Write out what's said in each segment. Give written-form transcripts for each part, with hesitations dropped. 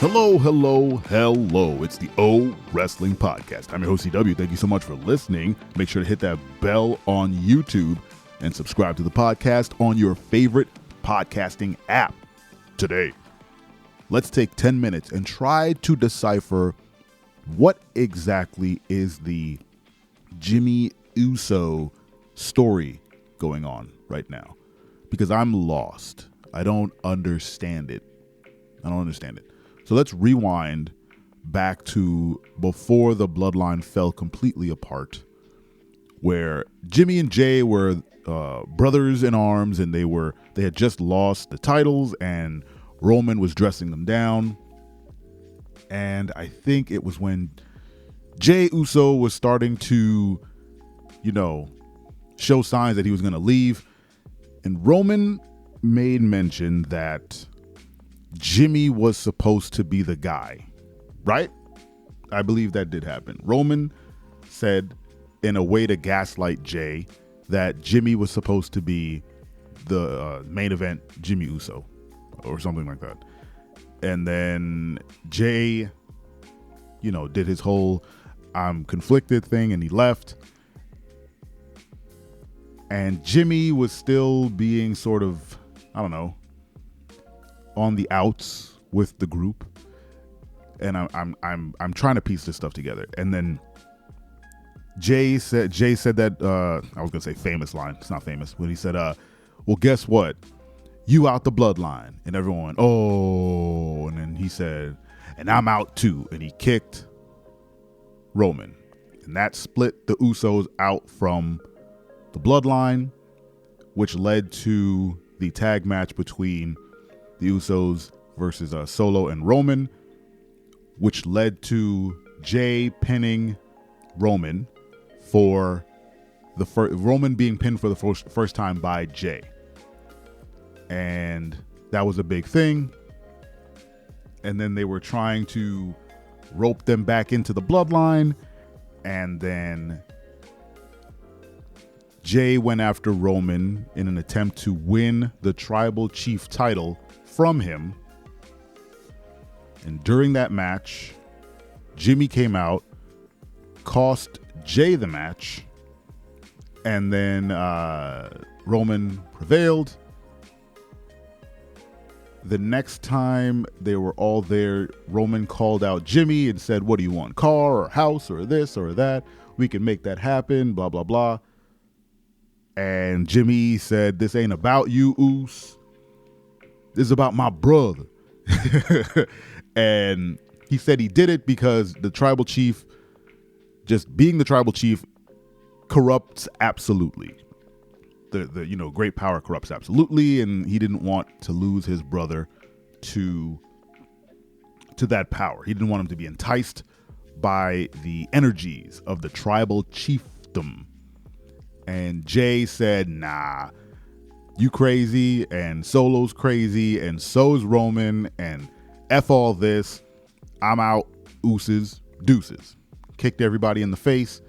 Hello, hello, hello. It's the O Wrestling Podcast. I'm your host, CW. Thank you so much for listening. Make sure to hit that bell on YouTube and subscribe to the podcast on your favorite podcasting app. Today, let's take 10 minutes and try to decipher what exactly is the Jimmy Uso story going on right now. Because I'm lost. I don't understand it. So let's rewind back to before the Bloodline fell completely apart, where Jimmy and Jay were brothers in arms, and they had just lost the titles, and Roman was dressing them down. And I think it was when Jay Uso was starting to, show signs that he was going to leave, and Roman made mention that Jimmy was supposed to be the guy, right? I believe that did happen. Roman said, in a way to gaslight Jay, that Jimmy was supposed to be the main event Jimmy Uso or something like that. And then Jay, did his whole I'm conflicted thing, and he left. And Jimmy was still being sort of, on the outs with the group, and I'm trying to piece this stuff together. And then Jay said that I was gonna say famous line. It's not famous, but he said, "Well, guess what? You out the Bloodline." And everyone went, "Oh!" And then he said, "And I'm out too." And he kicked Roman, and that split the Usos out from the Bloodline, which led to the tag match between the Usos versus Solo and Roman, which led to Jay pinning Roman for the Roman being pinned for the first time by Jay. And that was a big thing. And then they were trying to rope them back into the Bloodline, and then Jay went after Roman in an attempt to win the Tribal Chief title from him. And during that match, Jimmy came out, cost Jay the match, and then Roman prevailed. The next time they were all there, Roman called out Jimmy and said, "What do you want, car or house or this or that? We can make that happen, blah, blah, blah." And Jimmy said, "This ain't about you, Oos. This is about my brother." And he said he did it because the tribal chief, just being the tribal chief, corrupts absolutely. The great power corrupts absolutely, and he didn't want to lose his brother to that power. He didn't want him to be enticed by the energies of the tribal chiefdom. And Jay said, "Nah, you crazy, and Solo's crazy, and so's Roman, and F all this. I'm out, ooses, deuces." Kicked everybody in the face,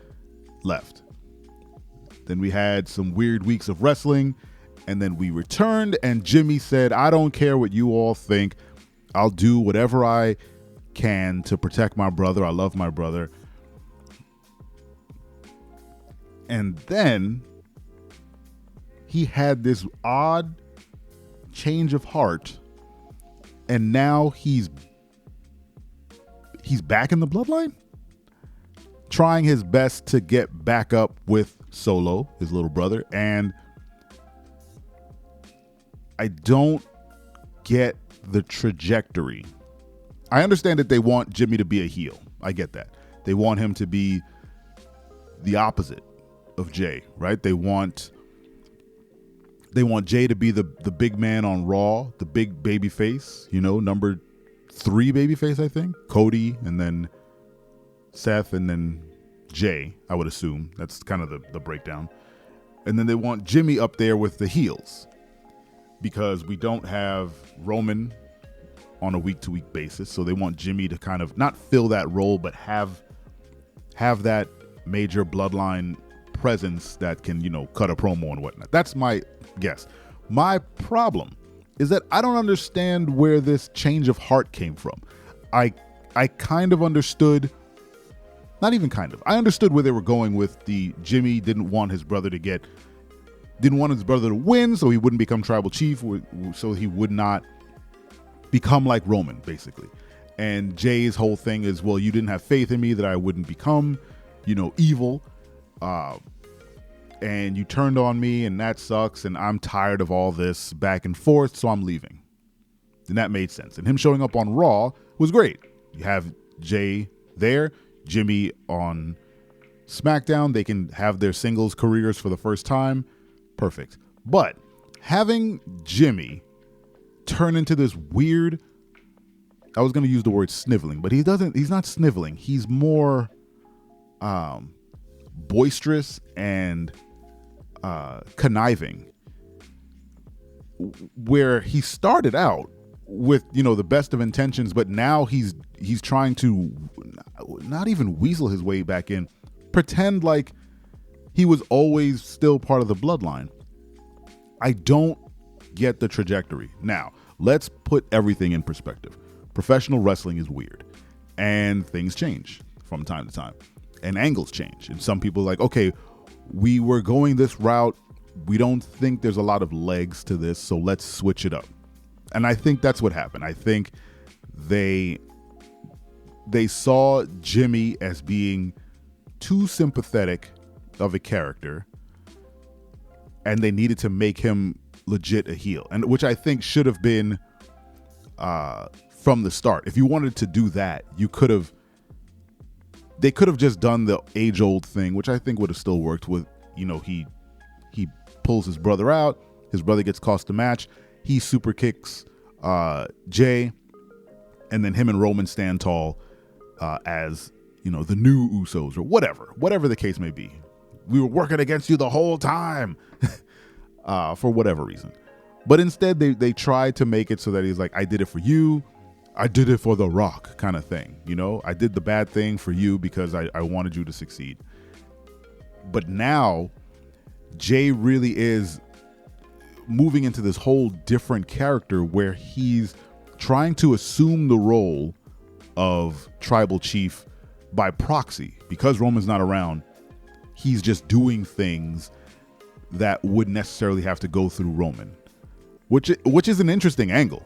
left. Then we had some weird weeks of wrestling, and then we returned, and Jimmy said, "I don't care what you all think. I'll do whatever I can to protect my brother. I love my brother." And then he had this odd change of heart, and now he's back in the Bloodline, trying his best to get back up with Solo, his little brother. And I don't get the trajectory. I understand that they want Jimmy to be a heel. I get that. They want him to be the opposite of Jay, right? They want Jay to be the big man on Raw, the big baby face, number 3 baby face, I think. Cody, and then Seth, and then Jay, I would assume. That's kind of the breakdown. And then they want Jimmy up there with the heels, because we don't have Roman on a week-to-week basis. So they want Jimmy to kind of not fill that role, but have that major Bloodline presence that can, cut a promo and whatnot. That's my guess. My problem is that I don't understand where this change of heart came from. I kind of understood, not even kind of, I understood where they were going with the Jimmy didn't want his brother to win, so he wouldn't become tribal chief, so he would not become like Roman, basically. And Jay's whole thing is, well, you didn't have faith in me that I wouldn't become, evil. And you turned on me, and that sucks, and I'm tired of all this back and forth, so I'm leaving. And that made sense. And him showing up on Raw was great. You have Jay there, Jimmy on SmackDown. They can have their singles careers for the first time. Perfect. But having Jimmy turn into this weird, I was going to use the word sniveling, but he's not sniveling. He's more boisterous and conniving, where he started out with the best of intentions, but now he's trying to not even weasel his way back in, pretend like he was always still part of the bloodline. I don't get the trajectory. Now, let's put everything in perspective. Professional wrestling is weird, and things change from time to time, and angles change, and some people are like, okay, we were going this route, we don't think there's a lot of legs to this, so let's switch it up. And I think that's what happened. I think they saw Jimmy as being too sympathetic of a character, and they needed to make him legit a heel, and which I think should have been from the start. If you wanted to do that, they could have just done the age-old thing, which I think would have still worked with, he pulls his brother out, his brother gets cost a match, he super kicks Jay, and then him and Roman stand tall as, the new Usos or whatever the case may be. We were working against you the whole time for whatever reason. But instead, they tried to make it so that he's like, I did it for you, I did it for The Rock kind of thing. I did the bad thing for you because I wanted you to succeed. But now, Jay really is moving into this whole different character where he's trying to assume the role of tribal chief by proxy. Because Roman's not around, he's just doing things that would necessarily have to go through Roman, which is an interesting angle.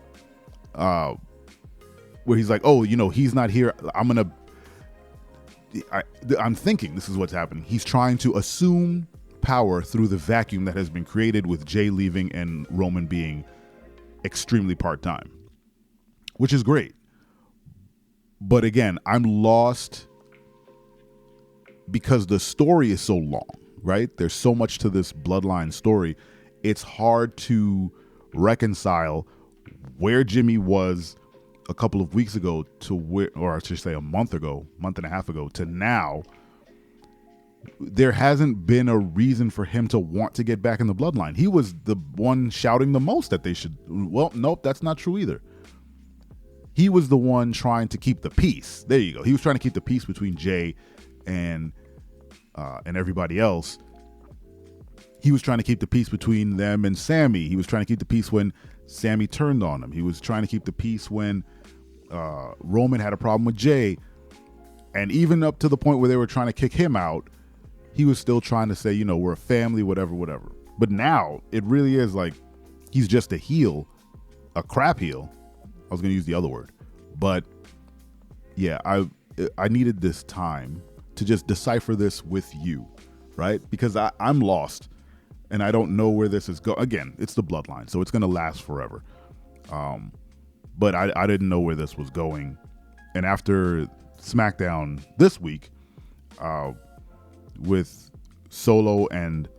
Where he's like, oh, he's not here, I'm thinking this is what's happening. He's trying to assume power through the vacuum that has been created with Jay leaving and Roman being extremely part-time, which is great. But again, I'm lost because the story is so long, right? There's so much to this bloodline story. It's hard to reconcile where Jimmy was a couple of weeks ago to where, or I should say a month and a half ago to now. There hasn't been a reason for him to want to get back in the bloodline. He was the one shouting the most that they should. Well, nope, that's not true either. He was the one trying to keep the peace. There you go. He was trying to keep the peace between Jay and everybody else. He was trying to keep the peace between them and Sammy. He was trying to keep the peace when Sammy turned on him. He was trying to keep the peace when Roman had a problem with Jay. And even up to the point where they were trying to kick him out, he was still trying to say, we're a family, whatever. But now it really is like he's just a heel, a crap heel. I was going to use the other word. But yeah, I needed this time to just decipher this with you, right? Because I'm lost and I don't know where this is going. Again, it's the bloodline, so it's going to last forever. But I didn't know where this was going. And after SmackDown this week, with Solo and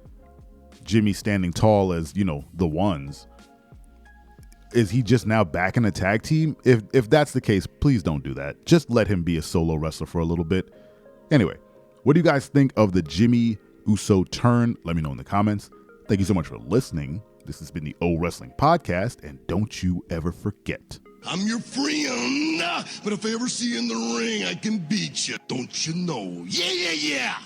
Jimmy standing tall as, the ones, is he just now back in a tag team? If that's the case, please don't do that. Just let him be a solo wrestler for a little bit. Anyway, what do you guys think of the Jimmy Uso turn? Let me know in the comments. Thank you so much for listening. This has been the O Wrestling Podcast, and don't you ever forget, I'm your friend, but if I ever see you in the ring, I can beat you. Don't you know? Yeah.